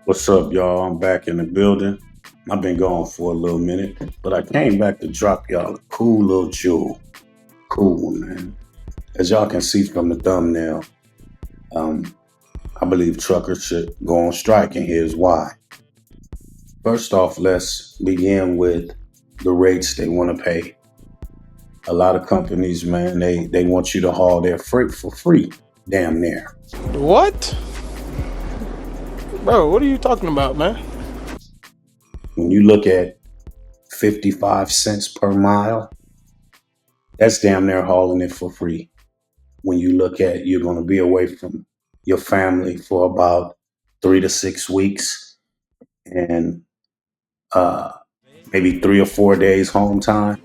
What's up, y'all? I'm back in the building. I've been gone for a little minute, but I came back to drop y'all a cool little jewel. Cool one, man. As y'all can see from the thumbnail, um, I believe truckers should go on strike, and here's why. First off, let's begin with the rates they want to pay. A lot of companies, man, they want you to haul their freight for free, damn near. What? Bro, what are you talking about, man? When you look at 55 cents per mile, that's damn near hauling it for free. When you look at you're going to be away from your family for about 3 to 6 weeks and uh, maybe 3 or 4 days home time,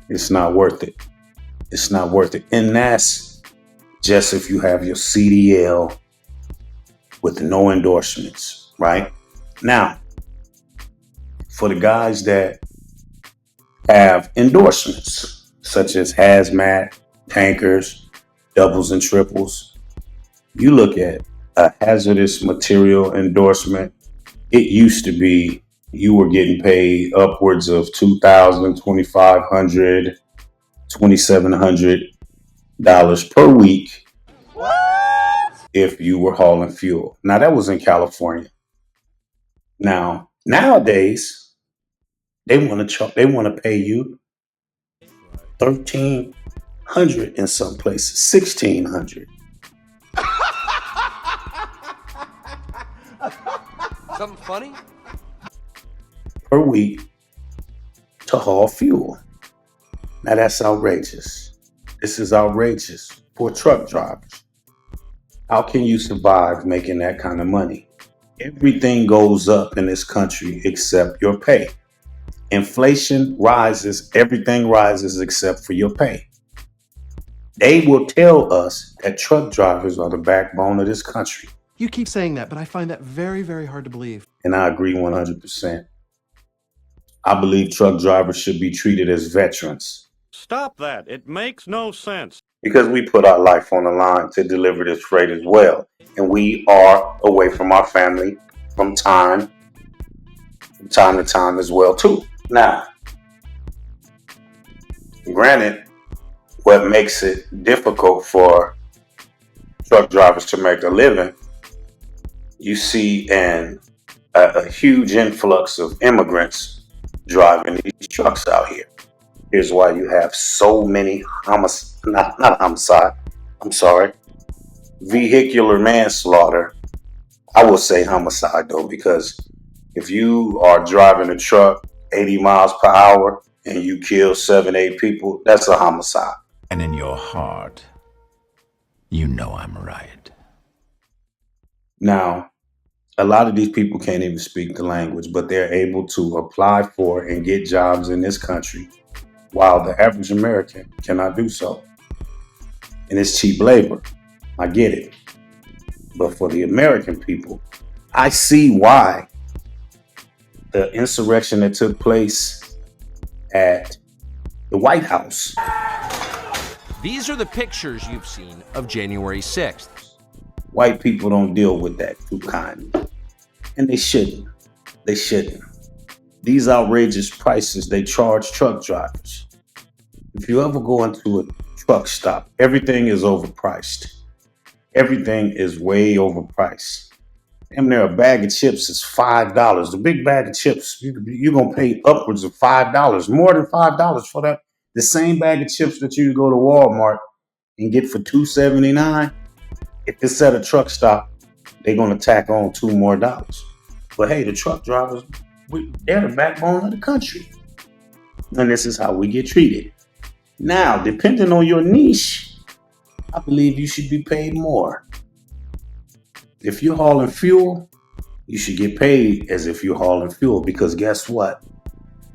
it's not worth it. It's not worth it. And that's just if you have your CDL with no endorsements, right? Now, for the guys that have endorsements, such as hazmat, tankers, doubles and triples, you look at a hazardous material endorsement, it used to be you were getting paid upwards of $2,000, $2,500, $2,700 per week if you were hauling fuel. Now that was in California. Now nowadays they want to pay you 1,300 in some places, 1,600 Something funny? per week to haul fuel. Now that's outrageous. This is outrageous for truck drivers. How can you survive making that kind of money? Everything goes up in this country except your pay. Inflation rises, everything rises except for your pay. They will tell us that truck drivers are the backbone of this country. You keep saying that, but I find that very, very hard to believe. And I agree 100%. I believe truck drivers should be treated as veterans Stop that. It makes no sense. because we put our life on the line to deliver this freight as well. And we are away from our family from time to time as well too. Now, granted, what makes it difficult for truck drivers to make a living, you see a huge influx of immigrants driving these trucks out here. Here's why you have so many vehicular manslaughter. I will say homicide though, because if you are driving a truck 80 miles per hour and you kill 7, 8 people, that's a homicide. And in your heart, you know I'm right. Now, a lot of these people can't even speak the language, but they're able to apply for and get jobs in this country, while the average American cannot do so. And it's cheap labor. I get it. But for the American people, I see why the insurrection that took place at the White House. These are the pictures you've seen of January 6th. White people don't deal with that too kindly. And they shouldn't. They shouldn't. These outrageous prices they charge truck drivers. If you ever go into a truck stop, everything is overpriced. Everything is way overpriced. Damn near a bag of chips is $5. The big bag of chips, you're going to pay upwards of $5, more than $5 for that. The same bag of chips that you go to Walmart and get for $2.79, if it's at a truck stop, they're going to tack on $2 more. But hey, the truck drivers, they're the backbone of the country. And this is how we get treated. Now, depending on your niche, I believe you should be paid more. If you're hauling fuel, you should get paid as if you're hauling fuel, because guess what?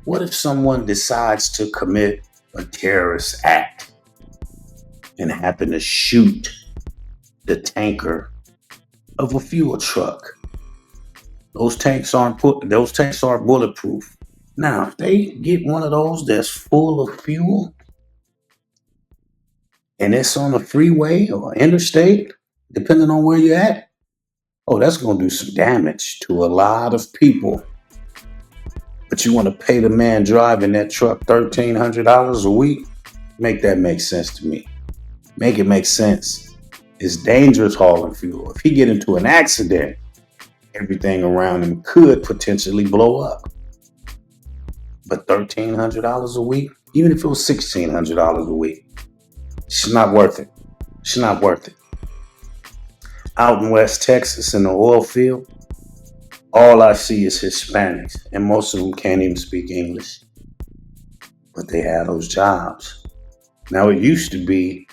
What if someone decides to commit a terrorist act and happen to shoot the tanker of a fuel truck? Those tanks aren't bulletproof. Now, if they get one of those that's full of fuel and it's on a freeway or interstate, depending on where you're at. Oh, that's going to do some damage to a lot of people. But you want to pay the man driving that truck $1,300 a week? Make that make sense to me. Make it make sense. It's dangerous hauling fuel. If he get into an accident, everything around him could potentially blow up. But $1,300 a week, even if it was $1,600 a week, it's not worth it. It's not worth it. Out in West Texas in the oil field, all I see is Hispanics, and most of them can't even speak English. But they have those jobs. Now, it used to be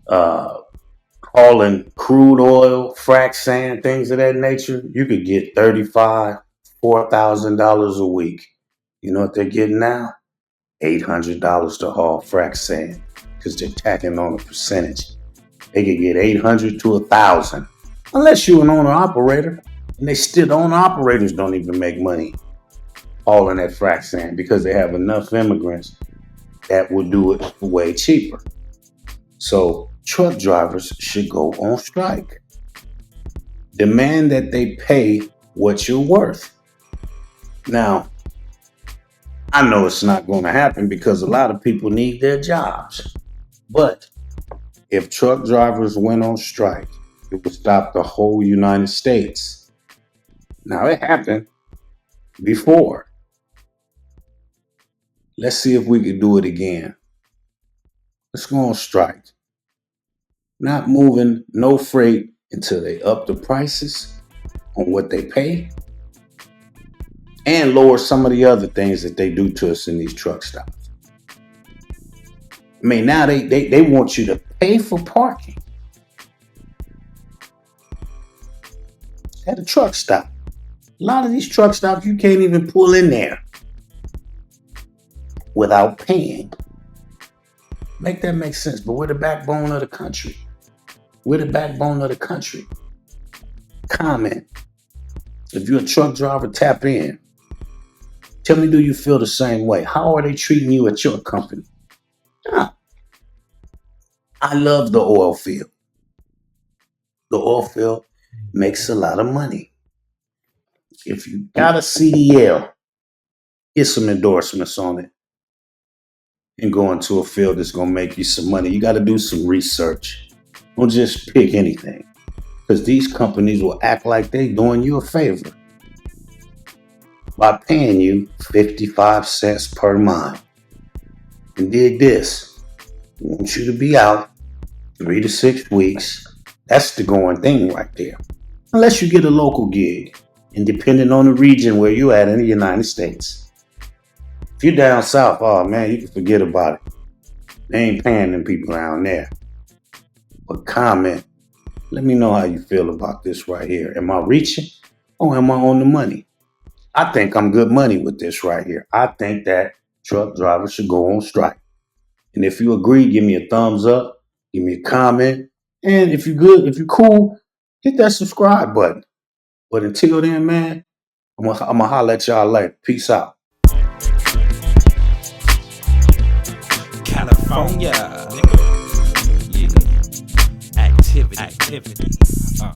hauling crude oil, frac sand, things of that nature. You could get $35,000, $4,000 a week. You know what they're getting now? $800 to haul frac sand because they're tacking on a percentage. They could get $800 to $1,000, unless you're an owner-operator. And they still, owner-operators don't even make money hauling that frac sand because they have enough immigrants that will do it way cheaper. So truck drivers should go on strike. Demand that they pay what you're worth. Now, I know it's not going to happen because a lot of people need their jobs. But if truck drivers went on strike, it would stop the whole United States. Now, it happened before. Let's see if we can do it again. Let's go on strike. Not moving no freight until they up the prices on what they pay and lower some of the other things that they do to us in these truck stops. I mean, now they want you to pay for parking at a truck stop. A lot of these truck stops, you can't even pull in there without paying. Make that make sense. But we're the backbone of the country. We're the backbone of the country. Comment. If you're a truck driver, tap in. Tell me, do you feel the same way? How are they treating you at your company? I love the oil field. The oil field makes a lot of money. If you got a CDL, get some endorsements on it and go into a field that's going to make you some money. You got to do some research. Don't just pick anything, because these companies will act like they're doing you a favor by paying you 55 cents per mile. And dig this. I want you to be out 3 to 6 weeks. That's the going thing right there. Unless you get a local gig. And depending on the region where you're at in the United States. If you're down south, oh man, you can forget about it. They ain't paying them people down there. But comment. Let me know how you feel about this right here. Am I reaching or am I on the money? I think I'm good money with this right here. I think that truck drivers should go on strike. And if you agree, give me a thumbs up. Give me a comment. And if you're good, if you're cool, hit that subscribe button. But until then, man, I'm gonna holler at y'all later. Peace out. California, yeah. Activity.